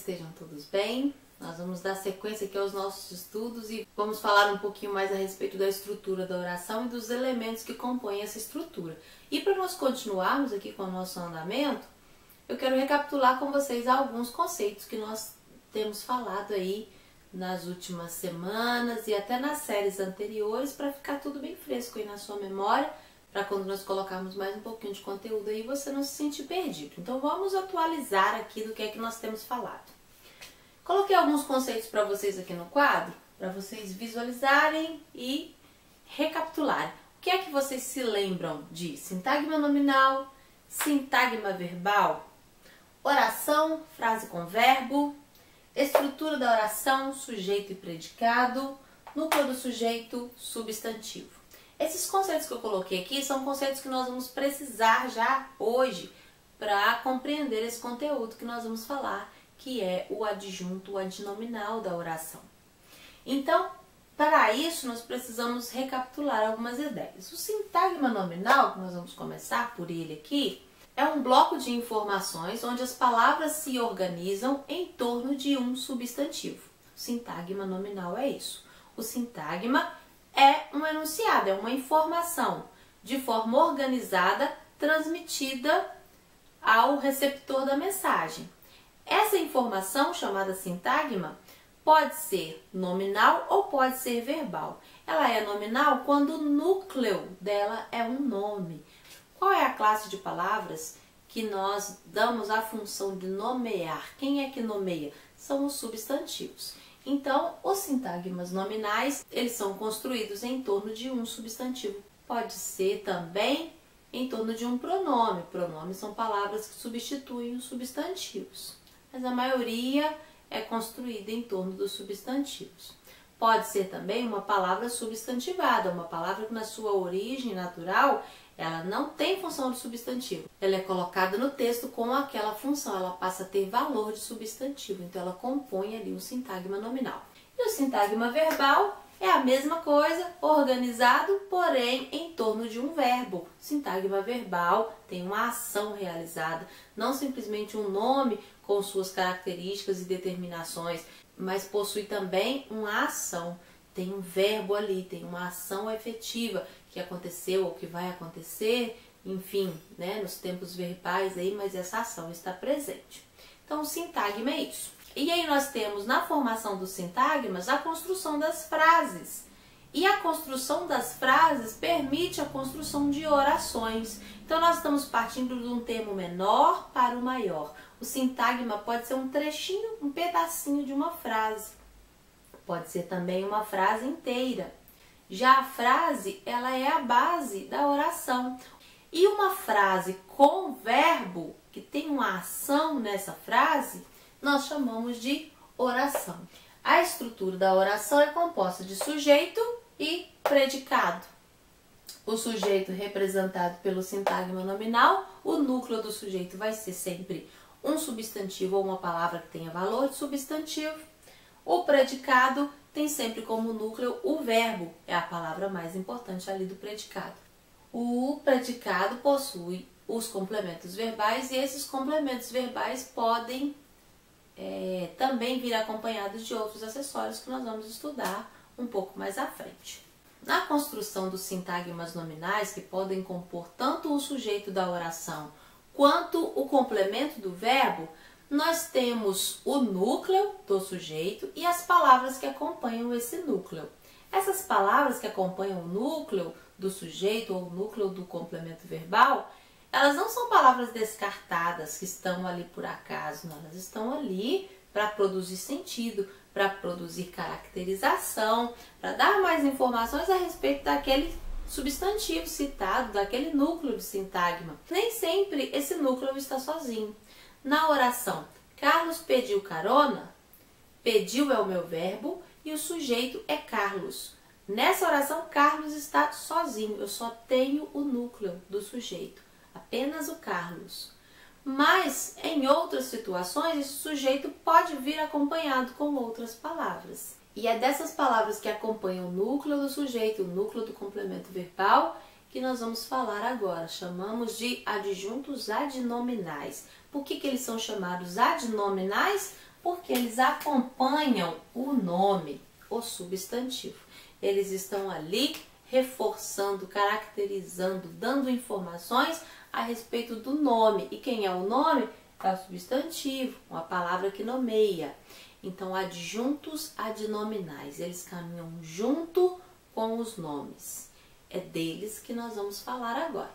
estejam todos bem. Nós vamos dar sequência aqui aos nossos estudos e vamos falar um pouquinho mais a respeito da estrutura da oração e dos elementos que compõem essa estrutura. E para nós continuarmos aqui com o nosso andamento, eu quero recapitular com vocês alguns conceitos que nós temos falado aí nas últimas semanas e até nas séries anteriores, para ficar tudo bem fresco aí na sua memória, para quando nós colocarmos mais um pouquinho de conteúdo aí você não se sentir perdido. Então vamos atualizar aqui do que é que nós temos falado. Coloquei alguns conceitos para vocês aqui no quadro, para vocês visualizarem e recapitularem. O que é que vocês se lembram de sintagma nominal, sintagma verbal, oração, frase com verbo, estrutura da oração, sujeito e predicado, núcleo do sujeito, substantivo. Esses conceitos que eu coloquei aqui são conceitos que nós vamos precisar já hoje para compreender esse conteúdo que nós vamos falar, que é o adjunto, o adnominal da oração. Então, para isso, nós precisamos recapitular algumas ideias. O sintagma nominal, que nós vamos começar por ele aqui, é um bloco de informações onde as palavras se organizam em torno de um substantivo. O sintagma nominal é isso. O sintagma é um enunciado, é uma informação de forma organizada transmitida ao receptor da mensagem. Essa informação, chamada sintagma, pode ser nominal ou pode ser verbal. Ela é nominal quando o núcleo dela é um nome. Qual é a classe de palavras que nós damos a função de nomear? Quem é que nomeia? São os substantivos. Então, os sintagmas nominais, eles são construídos em torno de um substantivo. Pode ser também em torno de um pronome. Pronomes são palavras que substituem os substantivos, mas a maioria é construída em torno dos substantivos. Pode ser também uma palavra substantivada, uma palavra que na sua origem natural ela não tem função de substantivo. Ela é colocada no texto com aquela função, ela passa a ter valor de substantivo, então ela compõe ali o sintagma nominal. E o sintagma verbal é a mesma coisa, organizado, porém em torno de um verbo. O sintagma verbal tem uma ação realizada, não simplesmente um nome com suas características e determinações, mas possui também uma ação. Tem um verbo ali, tem uma ação efetiva que aconteceu ou que vai acontecer, enfim, né, nos tempos verbais aí, mas essa ação está presente. Então, o sintagma é isso. E aí nós temos na formação dos sintagmas a construção das frases. E a construção das frases permite a construção de orações. Então, nós estamos partindo de um termo menor para o maior. O sintagma pode ser um trechinho, um pedacinho de uma frase. Pode ser também uma frase inteira. Já a frase, ela é a base da oração. E uma frase com verbo, que tem uma ação nessa frase, nós chamamos de oração. A estrutura da oração é composta de sujeito e predicado. O sujeito representado pelo sintagma nominal, o núcleo do sujeito vai ser sempre um substantivo ou uma palavra que tenha valor de substantivo. O predicado tem sempre como núcleo o verbo, é a palavra mais importante ali do predicado. O predicado possui os complementos verbais e esses complementos verbais podem também vir acompanhados de outros acessórios que nós vamos estudar um pouco mais à frente. Na construção dos sintagmas nominais, que podem compor tanto o sujeito da oração quanto o complemento do verbo, nós temos o núcleo do sujeito e as palavras que acompanham esse núcleo. Essas palavras que acompanham o núcleo do sujeito ou o núcleo do complemento verbal, elas não são palavras descartadas que estão ali por acaso, não. Elas estão ali para produzir sentido, para produzir caracterização, para dar mais informações a respeito daquele substantivo citado, daquele núcleo de sintagma. Nem sempre esse núcleo está sozinho. Na oração, Carlos pediu carona, pediu é o meu verbo e o sujeito é Carlos. Nessa oração, Carlos está sozinho, eu só tenho o núcleo do sujeito, apenas o Carlos. Mas, em outras situações, esse sujeito pode vir acompanhado com outras palavras. E é dessas palavras que acompanham o núcleo do sujeito, o núcleo do complemento verbal, que nós vamos falar agora. Chamamos de adjuntos adnominais. Por que eles são chamados adnominais? Porque eles acompanham o nome, o substantivo. Eles estão ali reforçando, caracterizando, dando informações a respeito do nome. E quem é o nome? É o substantivo, uma palavra que nomeia. Então, adjuntos adnominais, eles caminham junto com os nomes. É deles que nós vamos falar agora.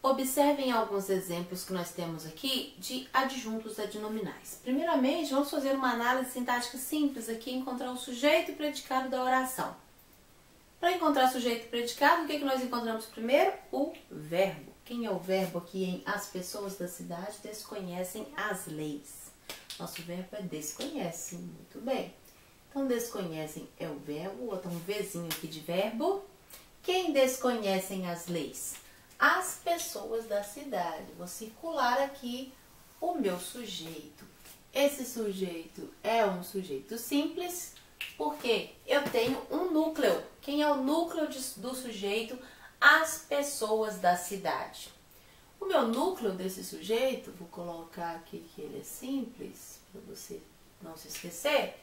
Observem alguns exemplos que nós temos aqui de adjuntos adnominais. Primeiramente, vamos fazer uma análise sintática simples aqui, encontrar o sujeito e predicado da oração. Para encontrar sujeito e predicado, o que nós encontramos primeiro? O verbo. Quem é o verbo aqui em as pessoas da cidade desconhecem as leis? Nosso verbo é desconhecem, muito bem. Então, desconhecem é o verbo, vou botar um Vzinho aqui de verbo. Quem desconhecem as leis? As pessoas da cidade. Vou circular aqui o meu sujeito. Esse sujeito é um sujeito simples, porque eu tenho um núcleo. Quem é o núcleo do sujeito? As pessoas da cidade. O meu núcleo desse sujeito, vou colocar aqui que ele é simples, para você não se esquecer,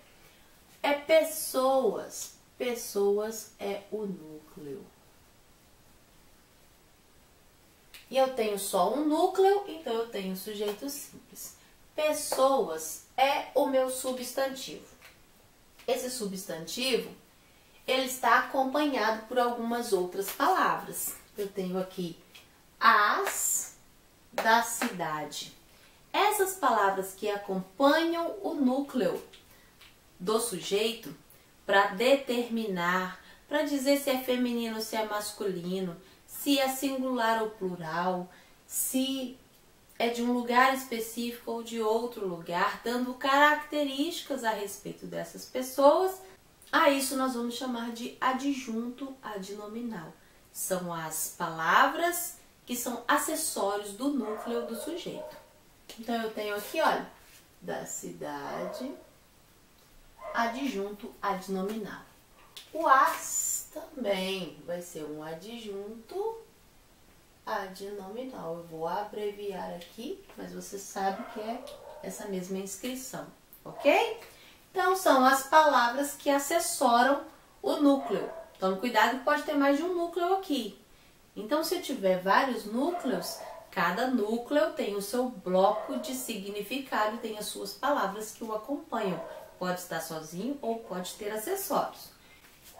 é pessoas. Pessoas é o núcleo. E eu tenho só um núcleo, então eu tenho sujeito simples. Pessoas é o meu substantivo. Esse substantivo, ele está acompanhado por algumas outras palavras. Eu tenho aqui as da cidade. Essas palavras que acompanham o núcleo do sujeito para determinar, para dizer se é feminino ou se é masculino, se é singular ou plural, se é de um lugar específico ou de outro lugar, dando características a respeito dessas pessoas. A isso nós vamos chamar de adjunto adnominal. São as palavras que são acessórios do núcleo do sujeito. Então, eu tenho aqui, olha, da cidade, adjunto adnominal. O as também vai ser um adjunto adnominal. Eu vou abreviar aqui, mas você sabe que é essa mesma inscrição, ok? Então, são as palavras que acessoram o núcleo. Tome cuidado que pode ter mais de um núcleo aqui. Então, se eu tiver vários núcleos, cada núcleo tem o seu bloco de significado e tem as suas palavras que o acompanham. Pode estar sozinho ou pode ter acessórios.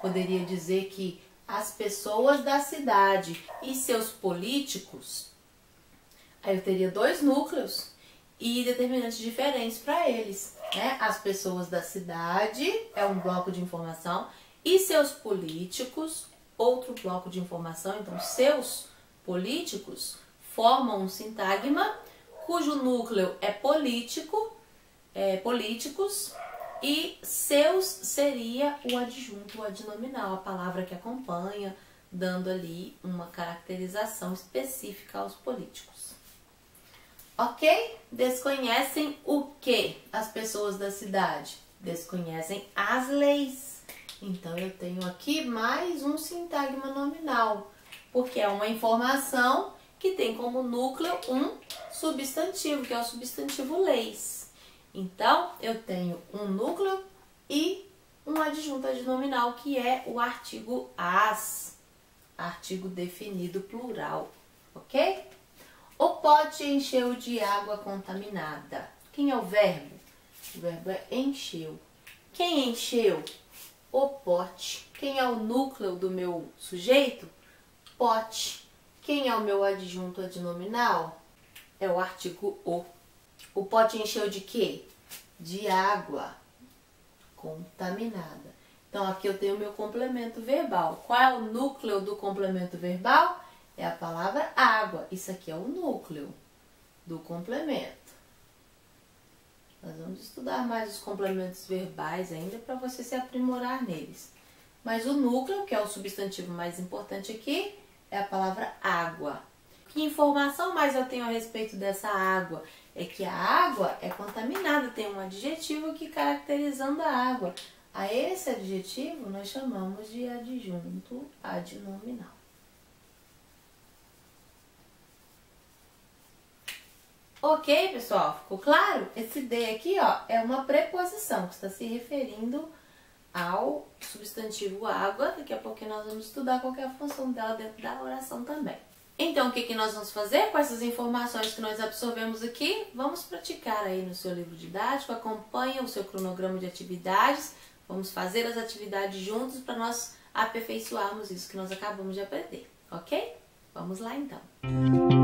Poderia dizer que as pessoas da cidade e seus políticos, aí eu teria dois núcleos e determinantes diferentes para eles, né? As pessoas da cidade é um bloco de informação e seus políticos, outro bloco de informação. Então, seus políticos formam um sintagma cujo núcleo é políticos, e seus seria o adjunto adnominal, a palavra que acompanha, dando ali uma caracterização específica aos políticos. Ok? Desconhecem o que as pessoas da cidade? Desconhecem as leis. Então, eu tenho aqui mais um sintagma nominal, porque é uma informação que tem como núcleo um substantivo, que é o substantivo leis. Então, eu tenho um núcleo e um adjunto adnominal, que é o artigo as, artigo definido plural, ok? O pote encheu de água contaminada. Quem é o verbo? O verbo é encheu. Quem encheu? O pote. Quem é o núcleo do meu sujeito? Pote. Quem é o meu adjunto adnominal? É o artigo o. O pote encheu de quê? De água contaminada. Então, aqui eu tenho o meu complemento verbal. Qual é o núcleo do complemento verbal? É a palavra água. Isso aqui é o núcleo do complemento. Nós vamos estudar mais os complementos verbais ainda para você se aprimorar neles. Mas o núcleo, que é o substantivo mais importante aqui, é a palavra água. Que informação mais eu tenho a respeito dessa água? É que a água é contaminada, tem um adjetivo aqui caracterizando a água. A esse adjetivo nós chamamos de adjunto adnominal. Ok, pessoal? Ficou claro? Esse de aqui, ó, é uma preposição que está se referindo ao substantivo água. Daqui a pouco nós vamos estudar qual que é a função dela dentro da oração também. Então, o que nós vamos fazer com essas informações que nós absorvemos aqui? Vamos praticar aí no seu livro didático, acompanha o seu cronograma de atividades, vamos fazer as atividades juntos para nós aperfeiçoarmos isso que nós acabamos de aprender, ok? Vamos lá então!